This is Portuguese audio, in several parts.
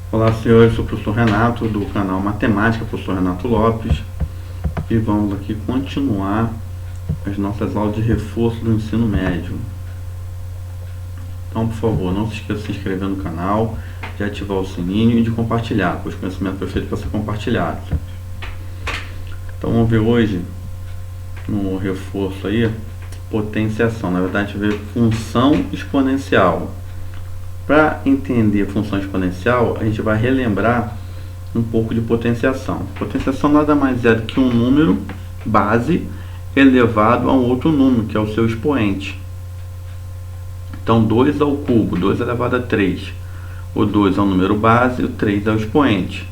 Olá, senhores, sou o professor Renato do canal Matemática, professor Renato Lopes, e vamos aqui continuar as nossas aulas de reforço do ensino médio. Então, por favor, não se esqueça de se inscrever no canal, de ativar o sininho e de compartilhar, pois o conhecimento foi feito para ser compartilhado. Então, vamos ver hoje no reforço aí, potenciação. Na verdade, a gente vai ver função exponencial. Para entender função exponencial, a gente vai relembrar um pouco de potenciação. Potenciação nada mais é do que um número base elevado a um outro número, que é o seu expoente. Então, 2 ao cubo, 2 elevado a 3. O 2 é o número base, o 3 é o expoente.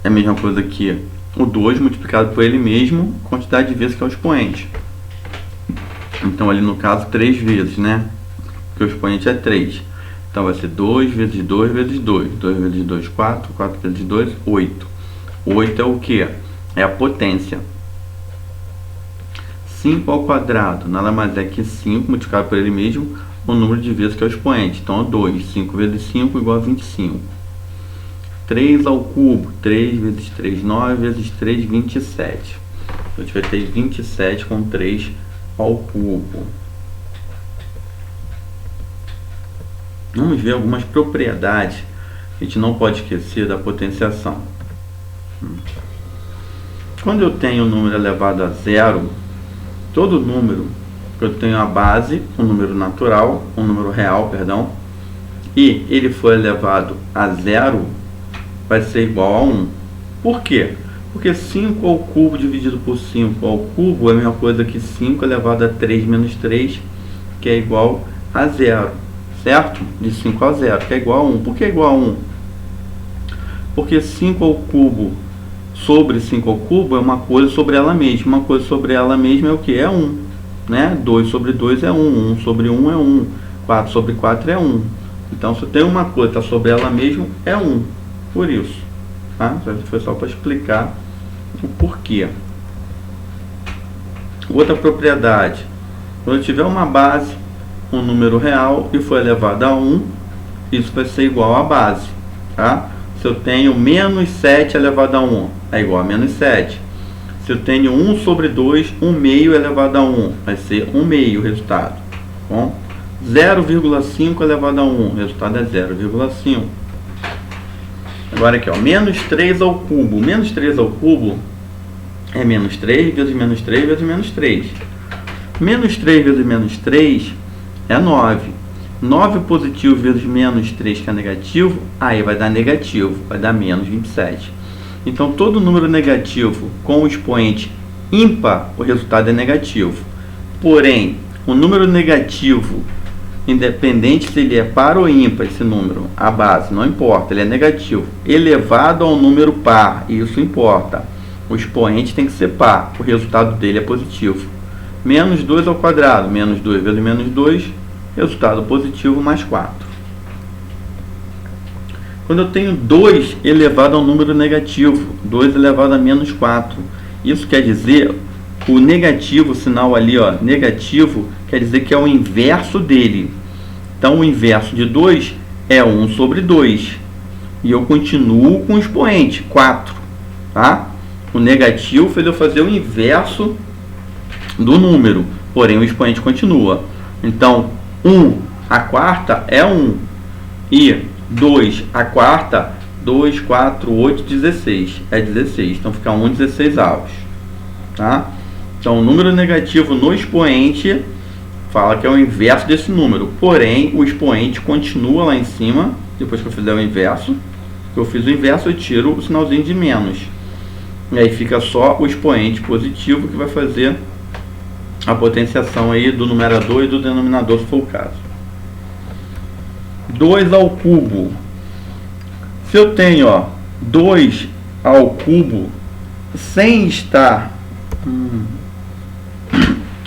É a mesma coisa que o 2 multiplicado por ele mesmo, quantidade de vezes que é o expoente. Então, ali no caso, 3 vezes, né? Porque o expoente é 3. Então, vai ser 2 vezes 2 vezes 2. 2 vezes 2, 4. 4 vezes 2, 8. 8 é o que? É a potência. 5 ao quadrado nada mais é que 5 multiplicado por ele mesmo, o número de vezes que é o expoente. Então, é 2. 5 vezes 5 igual a 25. 3 ao cubo. 3 vezes 3, 9 vezes 3, 27. A gente vai ter 27 com 3 ao cubo. Vamos ver algumas propriedades que a gente não pode esquecer da potenciação. Quando eu tenho um número elevado a zero, todo número que eu tenho a base, um número natural, um número real, perdão, e ele for elevado a zero, vai ser igual a 1. Por quê? Porque 5 ao cubo dividido por 5 ao cubo é a mesma coisa que 5 elevado a 3 menos 3, que é igual a zero. Certo? De 5 a 0, que é igual a 1. Por que é igual a 1? Porque 5 ao cubo sobre 5 ao cubo é uma coisa sobre ela mesma. Uma coisa sobre ela mesma é o que? É 1. Né? 2 sobre 2 é 1. 1 sobre 1 é 1. 4 sobre 4 é 1. Então, se eu tenho uma coisa que está sobre ela mesma, é 1. Por isso. Tá? Isso foi só para explicar o porquê. Outra propriedade. Quando eu tiver uma base, um número real e for elevado a 1, isso vai ser igual à base, tá? Se eu tenho menos 7 elevado a 1, é igual a menos 7. Se eu tenho 1 sobre 2, 1 meio elevado a 1, vai ser 1 meio o resultado. Bom, 0,5 elevado a 1, o resultado é 0,5. Agora aqui, ó, menos 3 ao cubo. Menos 3 ao cubo é menos 3 vezes menos 3 vezes menos 3. Menos 3 vezes menos 3 é 9. 9 positivo vezes menos 3, que é negativo, aí vai dar negativo, vai dar menos 27. Então, todo número negativo com o expoente ímpar, o resultado é negativo. Porém, o número negativo, independente se ele é par ou ímpar, esse número, a base, não importa, ele é negativo, elevado ao número par, isso importa. O expoente tem que ser par, o resultado dele é positivo. Menos 2 ao quadrado, menos 2 vezes menos 2, resultado positivo, mais 4. Quando eu tenho 2 elevado ao número negativo, 2 elevado a menos 4, isso quer dizer, o negativo, o sinal ali, ó, negativo, quer dizer que é o inverso dele. Então, o inverso de 2 é 1 sobre 2. E eu continuo com o expoente, 4. Tá? O negativo fez eu fazer o inverso do número, porém o expoente continua. Então, 1 a quarta é 1. E 2 a quarta, 2, 4, 8, 16. É 16. Então, fica 1, 16 avos. Tá? Então, o número negativo no expoente fala que é o inverso desse número. Porém, o expoente continua lá em cima. Depois que eu fizer o inverso, eu fiz o inverso, eu tiro o sinalzinho de menos. E aí fica só o expoente positivo que vai fazer a potenciação aí do numerador e do denominador, se for o caso. 2 ao cubo. Se eu tenho, ó, 2 ao cubo sem estar...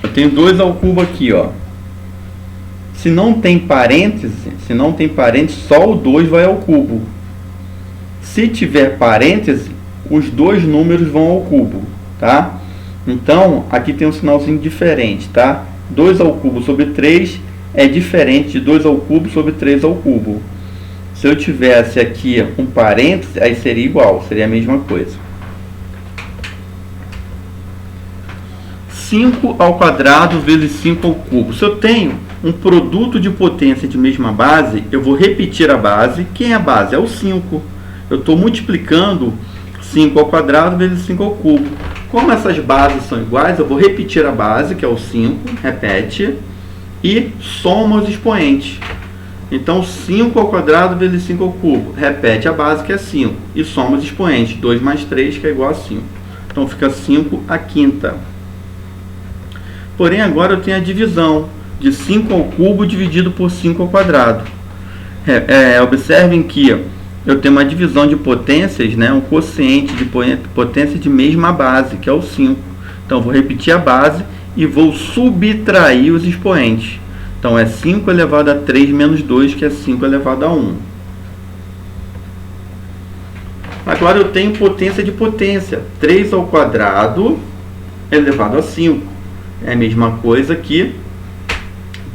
eu tenho 2 ao cubo aqui, ó. Se não tem parêntese, só o 2 vai ao cubo. Se tiver parêntese, os dois números vão ao cubo, tá? Então, aqui tem um sinalzinho diferente, tá? 2 ao cubo sobre 3 é diferente de 2 ao cubo sobre 3 ao cubo. Se eu tivesse aqui um parêntese, aí seria igual, seria a mesma coisa. 5 ao quadrado vezes 5 ao cubo. Se eu tenho um produto de potência de mesma base, eu vou repetir a base. Quem é a base? É o 5. Eu estou multiplicando 5 ao quadrado vezes 5 ao cubo. Como essas bases são iguais, eu vou repetir a base, que é o 5, repete, e soma os expoentes. Então, 5 ao quadrado vezes 5 ao cubo. Repete a base, que é 5, e soma os expoentes. 2 mais 3, que é igual a 5. Então, fica 5 à quinta. Porém, agora eu tenho a divisão de 5 ao cubo dividido por 5 ao quadrado. Observem que eu tenho uma divisão de potências, né, um quociente de potência de mesma base, que é o 5. Então, vou repetir a base e vou subtrair os expoentes. Então, é 5 elevado a 3 menos 2, que é 5 elevado a 1. Agora eu tenho potência de potência. 3 ao quadrado elevado a 5. É a mesma coisa que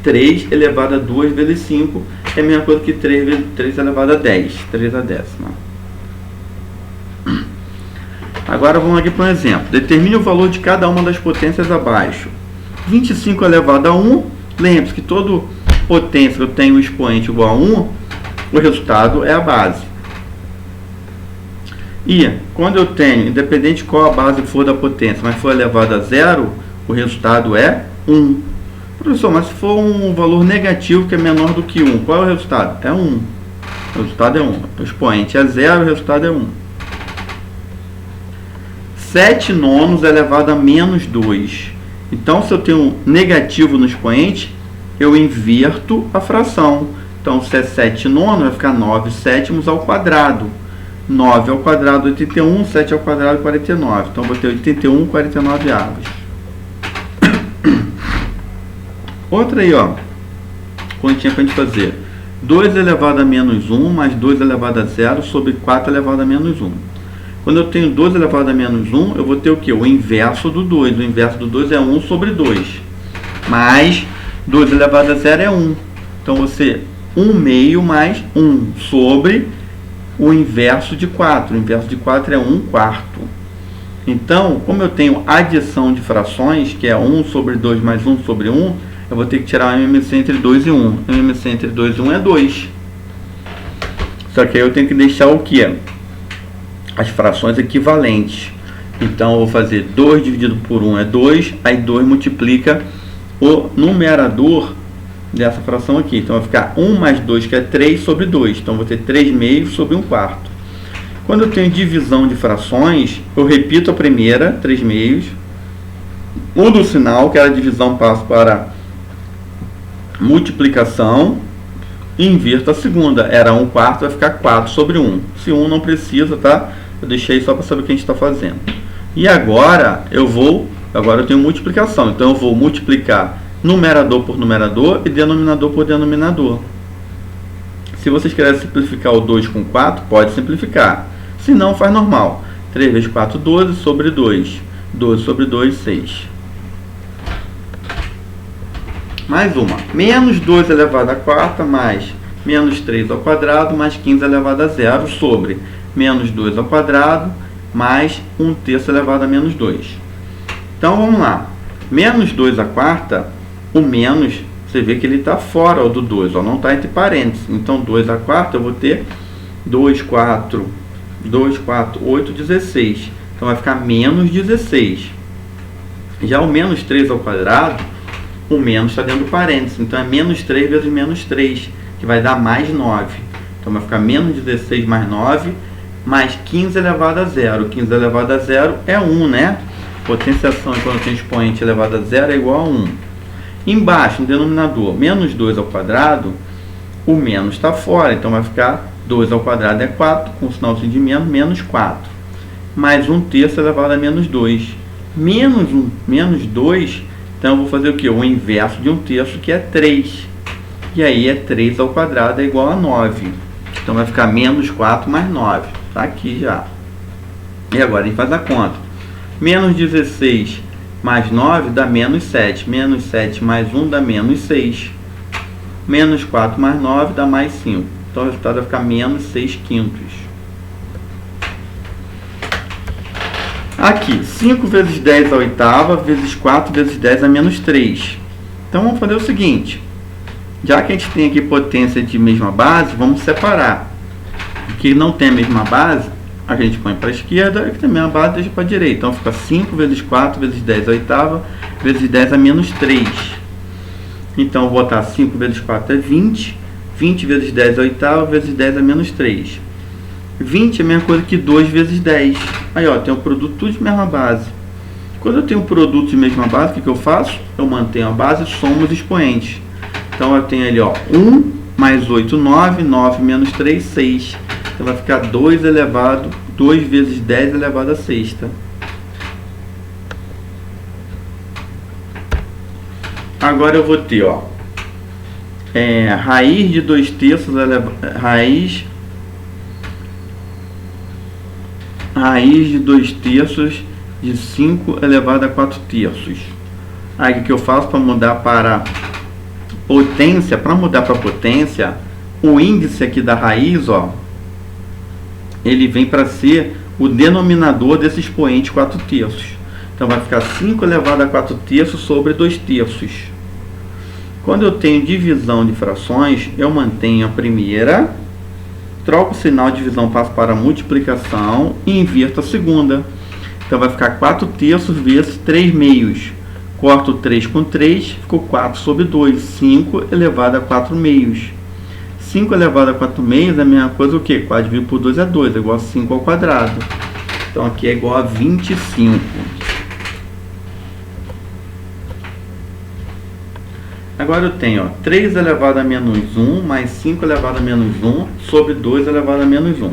3 elevado a 2 vezes 5. É a mesma coisa que 3 vezes 3 elevado a 10. 3 a décima. Agora vamos aqui para um exemplo. Determine o valor de cada uma das potências abaixo. 25 elevado a 1. Lembre-se que toda potência que eu tenho um expoente igual a 1, o resultado é a base. E quando eu tenho, independente de qual a base for da potência, mas for elevado a 0, o resultado é 1. Professor, mas se for um valor negativo que é menor do que 1, qual é o resultado? É 1. O resultado é 1. O expoente é 0, o resultado é 1. 7 nonos elevado a menos 2. Então, se eu tenho um negativo no expoente, eu inverto a fração. Então, se é 7 nonos, vai ficar 9 sétimos ao quadrado. 9 ao quadrado, 81, 7 ao quadrado, 49. Então, vou ter 81, 49 avos. Outra aí, ó, continha para a gente fazer. 2 elevado a menos 1 mais 2 elevado a 0 sobre 4 elevado a menos 1. Quando eu tenho 2 elevado a menos 1, eu vou ter o quê? O inverso do 2. O inverso do 2 é 1 sobre 2. Mais 2 elevado a 0 é 1. Então, você 1 meio mais 1 sobre o inverso de 4. O inverso de 4 é 1 quarto. Então, como eu tenho adição de frações, que é 1 sobre 2 mais 1 sobre 1, eu vou ter que tirar o MMC entre 2 e 1. O MMC entre 2 e 1 é 2. Só que aí eu tenho que deixar o que? As frações equivalentes. Então, eu vou fazer 2 dividido por 1 é 2. Aí 2 multiplica o numerador dessa fração aqui. Então, vai ficar 1 mais 2, que é 3 sobre 2. Então, eu vou ter 3 meios sobre 1 quarto. Quando eu tenho divisão de frações, eu repito a primeira, 3 meios. Mudo o sinal, que era divisão, passo para multiplicação. E inverto a segunda. Era 1 quarto, vai ficar 4 sobre 1. Se 1 não precisa, tá? Eu deixei só para saber o que a gente está fazendo. E agora eu tenho multiplicação. Então eu vou multiplicar numerador por numerador e denominador por denominador. Se vocês quiserem simplificar o 2 com 4, pode simplificar. Se não, faz normal. 3 vezes 4, 12 sobre 2. 12 sobre 2, 6. Mais uma. Menos 2 elevado a quarta mais menos 3 ao quadrado mais 15 elevado a 0 sobre menos 2 ao quadrado mais 1/3 elevado a menos 2. Então, vamos lá. Menos 2 à quarta, o menos, você vê que ele está fora do 2, ó, não está entre parênteses. Então, 2 à quarta, eu vou ter 2, 4, 8, 16. Então, vai ficar menos 16. Já o menos 3 ao quadrado, o menos está dentro do parênteses. Então, é menos 3 vezes menos 3, que vai dar mais 9. Então, vai ficar menos 16 mais 9, mais 15 elevado a 0. 15 elevado a 0 é 1, né? Potenciação quando tem expoente elevado a 0 é igual a 1. Embaixo, no denominador, menos 2 ao quadrado, o menos está fora. Então, vai ficar 2 ao quadrado é 4, com o sinalzinho de menos, menos 4. Mais 1/3 elevado a menos 2. Menos 2, então eu vou fazer o quê? O inverso de 1/3, que é 3. E aí é 3 ao quadrado é igual a 9. Então vai ficar menos 4 mais 9. Está aqui já. E agora a gente faz a conta. Menos 16 mais 9 dá menos 7. Menos 7 mais 1 dá menos 6. Menos 4 mais 9 dá mais 5. Então o resultado vai ficar menos 6 quintos. Aqui, 5 vezes 10 à oitava, vezes 4 vezes 10 a menos 3. Então vamos fazer o seguinte. Já que a gente tem aqui potência de mesma base, vamos separar. O que não tem a mesma base, a gente põe para a esquerda, e que tem a mesma base deixa para a direita. Então fica 5 vezes 4 vezes 10 à oitava, vezes 10 a menos 3. Então vou botar 5 vezes 4 é 20. 20 vezes 10 à oitava, vezes 10 a menos 3. 20 é a mesma coisa que 2 vezes 10. Aí, ó, tem um produto tudo de mesma base. Quando eu tenho um produto de mesma base, o que eu faço? Eu mantenho a base e somo os expoentes. Então, eu tenho ali, ó, 1 mais 8, 9. 9 menos 3, 6. Então, vai ficar 2 vezes 10 elevado a sexta. Agora eu vou ter, ó, raiz de 2 terços raiz de 2 terços de 5 elevado a 4 terços. Aí o que eu faço para mudar para potência? Para mudar para potência, o índice aqui da raiz, ó, ele vem para ser o denominador desse expoente 4 terços. Então vai ficar 5 elevado a 4 terços sobre 2 terços. Quando eu tenho divisão de frações, eu mantenho a primeira, troco o sinal de divisão, passo para a multiplicação e inverto a segunda. Então vai ficar 4 terços vezes 3 meios. Corto 3 com 3, ficou 4 sobre 2. 5 elevado a 4 meios. 5 elevado a 4 meios é a mesma coisa o quê? 4 dividido por 2 é 2, é igual a 5 ao quadrado. Então aqui é igual a 25. Agora eu tenho, ó, 3 elevado a menos 1 mais 5 elevado a menos 1 sobre 2 elevado a menos 1.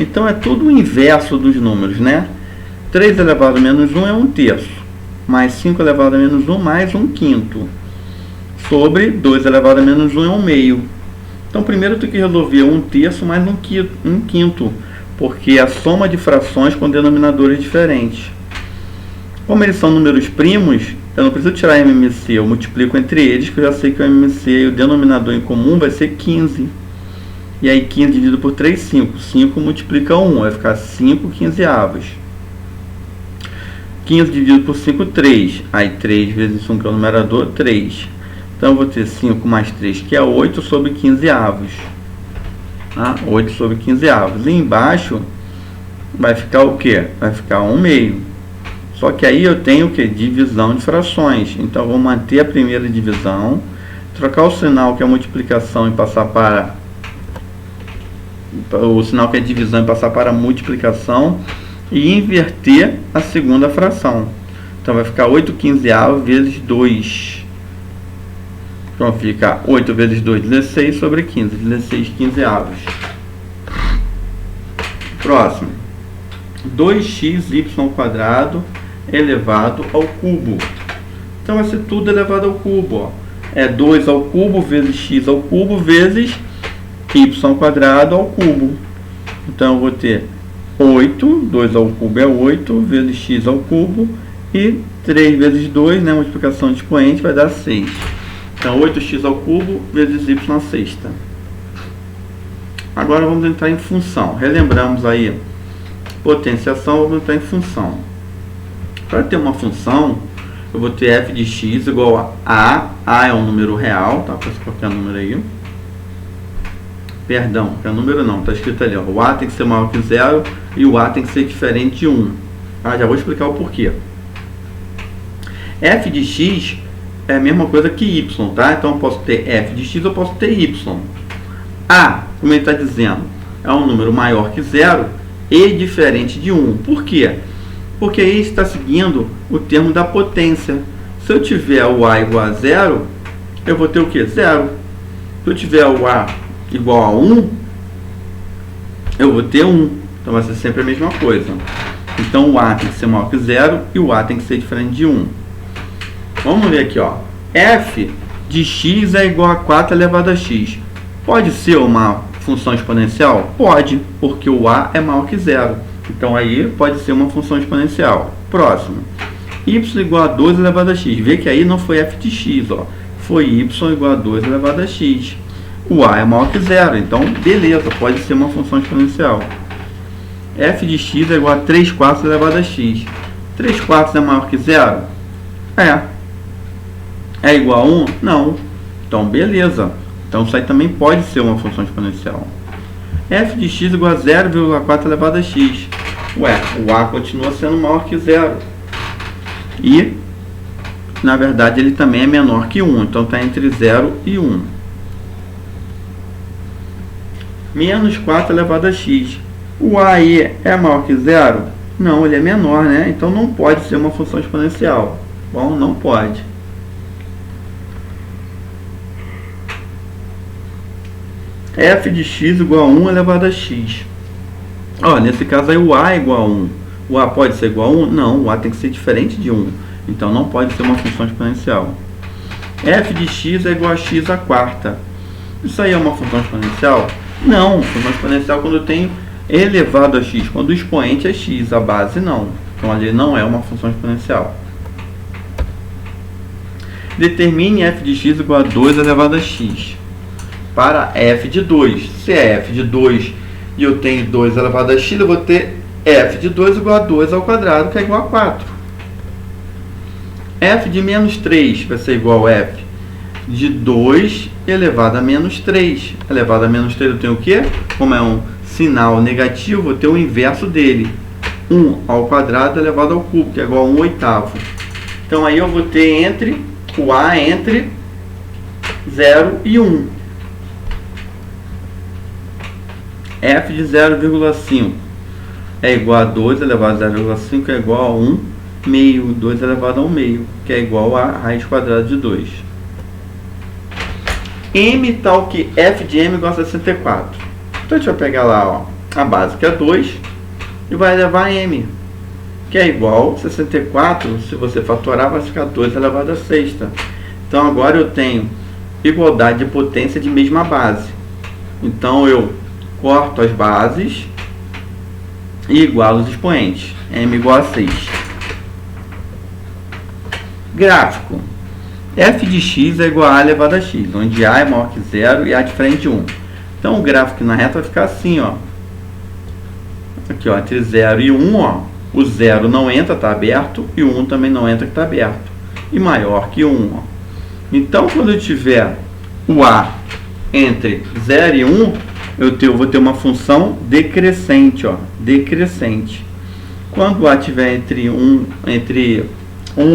Então é tudo o inverso dos números, né? 3 elevado a menos 1 é 1 terço, mais 5 elevado a menos 1 mais 1 quinto, sobre 2 elevado a menos 1 é 1 meio. Então primeiro eu tenho que resolver 1 terço mais 1 quinto, porque é a soma de frações com denominadores diferentes. Como eles são números primos, eu não preciso tirar MMC, eu multiplico entre eles, que eu já sei que o MMC e o denominador em comum vai ser 15. E aí 15 dividido por 3, 5. 5 multiplica 1, vai ficar 5 quinzeavos. 15 dividido por 5, 3. Aí 3 vezes 1, que é o numerador, 3. Então eu vou ter 5 mais 3, que é 8 sobre 15 avos. 8 sobre 15 avos. E embaixo vai ficar o quê? Vai ficar 1 meio. Só que aí eu tenho o que? Divisão de frações. Então eu vou manter a primeira divisão, trocar o sinal que é multiplicação e passar para o sinal que é divisão e passar para multiplicação e inverter a segunda fração. Então vai ficar 8 quinzeavos vezes 2. Então fica 8 vezes 2, 16 sobre 15. 16 quinzeavos. Próximo. 2xy² elevado ao cubo. Então vai ser tudo elevado ao cubo, ó. É 2 ao cubo vezes x ao cubo vezes y² ao cubo. Então eu vou ter 8, 2 ao cubo é 8, vezes x ao cubo, e 3 vezes 2, né, multiplicação de expoente, vai dar 6. Então 8x ao cubo vezes y à sexta. Agora vamos entrar em função. Relembramos aí potenciação, vamos entrar em função. Para ter uma função, eu vou ter f de x igual a é um número real, tá? Posso colocar número aí. Perdão, que é número não, está escrito ali, ó, o a tem que ser maior que 0 e o a tem que ser diferente de 1. Já vou explicar o porquê. F de x é a mesma coisa que y, tá? Então eu posso ter f de x, eu posso ter y. A, como ele está dizendo, é um número maior que 0 e diferente de 1. Por quê? Porque aí está seguindo o termo da potência. Se eu tiver o a igual a 0, eu vou ter o que? 0. Se eu tiver o a igual a 1, eu vou ter 1. Então vai ser sempre a mesma coisa. Então o a tem que ser maior que 0 e o a tem que ser diferente de 1. Vamos ver aqui, ó. F de x é igual a 4 elevado a x. Pode ser uma função exponencial? Pode, porque o a é maior que 0. Então aí pode ser uma função exponencial. Próximo. Y igual a 2 elevado a x. Vê que aí não foi f de x, ó. Foi y igual a 2 elevado a x. o a é maior que zero. Então, beleza, pode ser uma função exponencial. F de x é igual a 3/4 elevado a x. 3/4 é maior que zero? É. É igual a 1? Não. Então, beleza. Então, isso aí também pode ser uma função exponencial. F de x igual a 0,4 elevado a x. Ué, o a continua sendo maior que zero. E, na verdade, ele também é menor que 1. Então, está entre 0 e 1. Menos 4 elevado a x. O a aí é maior que zero? Não, ele é menor, né? Então, não pode ser uma função exponencial. Bom, não pode. F de x igual a 1 elevado a x. Ó, nesse caso aí o a é igual a 1. O a pode ser igual a 1? Não, o a tem que ser diferente de 1. Então não pode ser uma função exponencial. F de x é igual a x à quarta. Isso aí é uma função exponencial? Não, função exponencial quando eu tenho elevado a x. Quando o expoente é x, a base não. Então ali não é uma função exponencial. Determine f de x igual a 2 elevado a x. Para f de 2. Se é f de 2 e eu tenho 2 elevado a x, eu vou ter f de 2 igual a 2 ao quadrado, que é igual a 4. F de menos 3 vai ser igual a f de 2 elevado a menos 3. Elevado a menos 3 eu tenho o quê? Como é um sinal negativo, vou ter o inverso dele. 1 ao quadrado elevado ao cubo, que é igual a 1/8. Então aí eu vou ter entre o a entre 0 e 1. F de 0,5 é igual a 2 elevado a 0,5 é igual a 1 meio, 2 elevado a 1 meio, que é igual a raiz quadrada de 2. M tal que f de m igual a 64. Então a gente vai pegar lá, ó, a base que é 2 e vai levar a m, que é igual a 64, se você fatorar vai ficar 2 elevado a sexta. Então agora eu tenho igualdade de potência de mesma base. Então eu corto as bases e igualo os expoentes. M igual a 6. Gráfico. F de x é igual a elevado a x, onde a é maior que 0 e a diferente de 1. Então o gráfico na reta vai ficar assim, ó. Aqui, ó, entre 0 e 1, ó. O 0 não entra, está aberto, e o 1 também não entra, que está aberto. E maior que 1, ó. Então, quando eu tiver o a entre 0 e 1, eu vou ter uma função decrescente, ó, decrescente. Quando o a estiver entre 1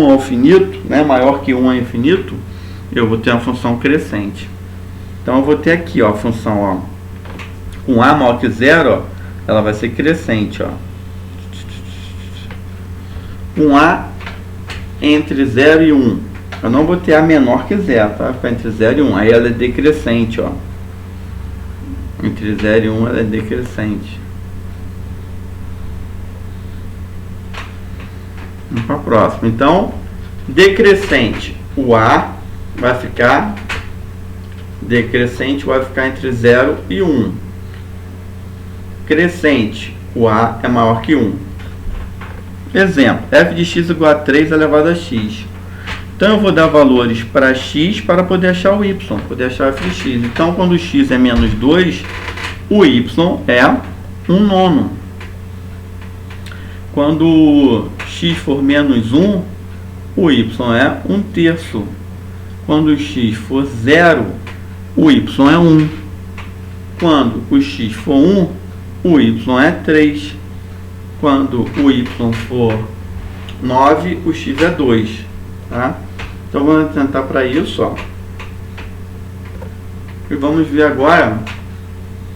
ao infinito, né, maior que 1 ao infinito, eu vou ter uma função crescente. Então eu vou ter aqui, ó, a função, ó, com a maior que 0, ó, ela vai ser crescente, ó. Com a entre 0 e 1, eu não vou ter a menor que 0, tá? Vai ficar entre 0 e 1, aí ela é decrescente, ó. Entre 0 e 1 ela é decrescente. Vamos para a próxima. Então, decrescente, o a vai ficar decrescente, vai ficar entre 0 e 1. Crescente, o a é maior que 1. Exemplo, f de x igual a 3 elevado a x. Então, eu vou dar valores para x para poder achar o y, poder achar f de x. Então, quando o x é menos 2, o y é 1/9. Quando x for menos 1, o y é 1/3. Quando o x for 0, o y é 1. Quando o x for 1, o y é 3. Quando o y for 9, o x é 2. Tá? Então vamos tentar para isso, ó. E vamos ver agora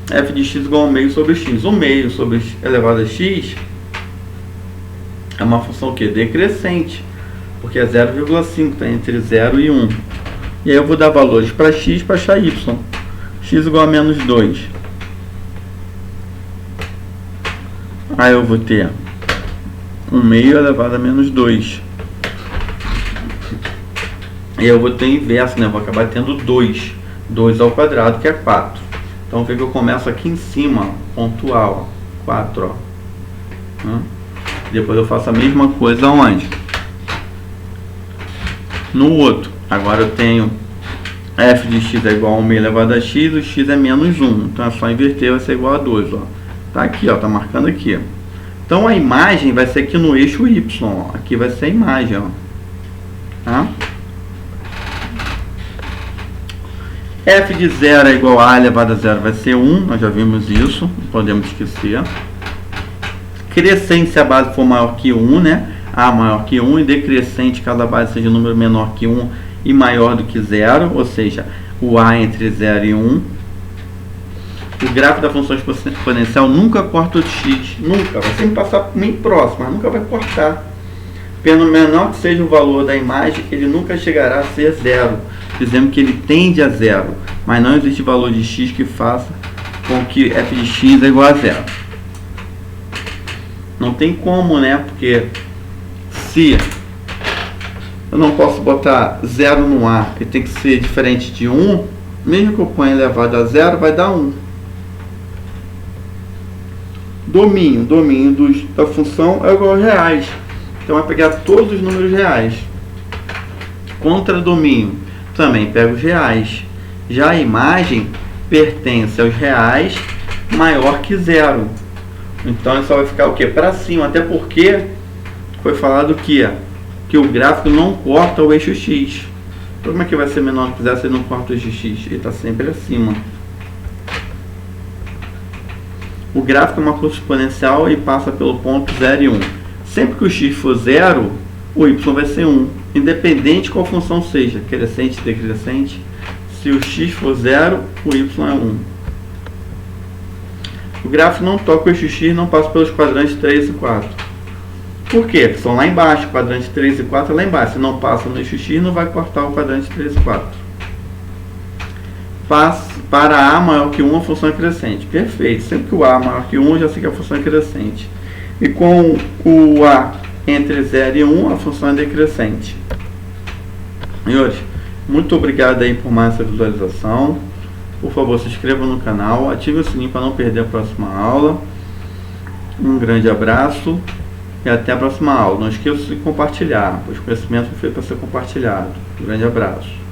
f de x igual a 1 meio sobre x. 1 meio sobre elevado a x é uma função que decrescente, porque é 0,5, está entre 0 e 1. E aí eu vou dar valores para x para achar y. X igual a menos 2. Aí eu vou ter 1 meio elevado a menos 2. E eu vou ter inverso, né? Vou acabar tendo 2. 2 ao quadrado, que é 4. Então, vê que eu começo aqui em cima, pontual, 4, ó. Depois eu faço a mesma coisa onde? No outro. Agora eu tenho f de x é igual a 1 elevado a x, o x é menos 1. Então é só inverter, vai ser igual a 2. Ó. Tá aqui, ó, tá marcando aqui. Então a imagem vai ser aqui no eixo y. Ó. Aqui vai ser a imagem. Ó. Tá? F de 0 é igual a elevado a 0 vai ser 1. Nós já vimos isso, não podemos esquecer. Crescente se a base for maior que 1, né? A maior que 1 e decrescente caso a base seja um número menor que 1 e maior do que 0, ou seja, o A entre 0 e 1. O gráfico da função exponencial nunca corta o x, nunca, vai sempre passar bem próximo, mas nunca vai cortar. Pelo menor que seja o valor da imagem, ele nunca chegará a ser 0. Dizemos que ele tende a 0, mas não existe valor de x que faça com que f de x é igual a 0. Não tem como, né? Porque se eu não posso botar 0 no A, ele tem que ser diferente de 1, mesmo que eu ponha elevado a 0, vai dar 1. Domínio da função é igual a reais. Então vai pegar todos os números reais. Contradomínio também pega os reais. Já a imagem pertence aos reais maior que 0. Então ele só vai ficar o que? Para cima, até porque foi falado que o gráfico não corta o eixo x. Então, como é que vai ser menor que 0 se ele não corta o eixo x? Ele está sempre acima. O gráfico é uma curva exponencial e passa pelo ponto 0 e 1. Sempre que o x for 0, o y vai ser 1. Independente de qual função seja, crescente, decrescente. Se o x for 0, o y é 1. O gráfico não toca o eixo x, não passa pelos quadrantes 3 e 4. Por quê? Porque são lá embaixo, quadrante 3 e 4 é lá embaixo. Se não passa no eixo x, não vai cortar o quadrante 3 e 4. Para A maior que 1, a função é crescente. Perfeito. Sempre que o A é maior que 1, eu já sei que a função é crescente. E com o A entre 0 e 1, a função é decrescente. Senhores, muito obrigado aí por mais essa visualização. Por favor, se inscreva no canal, ative o sininho para não perder a próxima aula. Um grande abraço e até a próxima aula. Não esqueça de compartilhar, pois o conhecimento foi feito para ser compartilhado. Um grande abraço.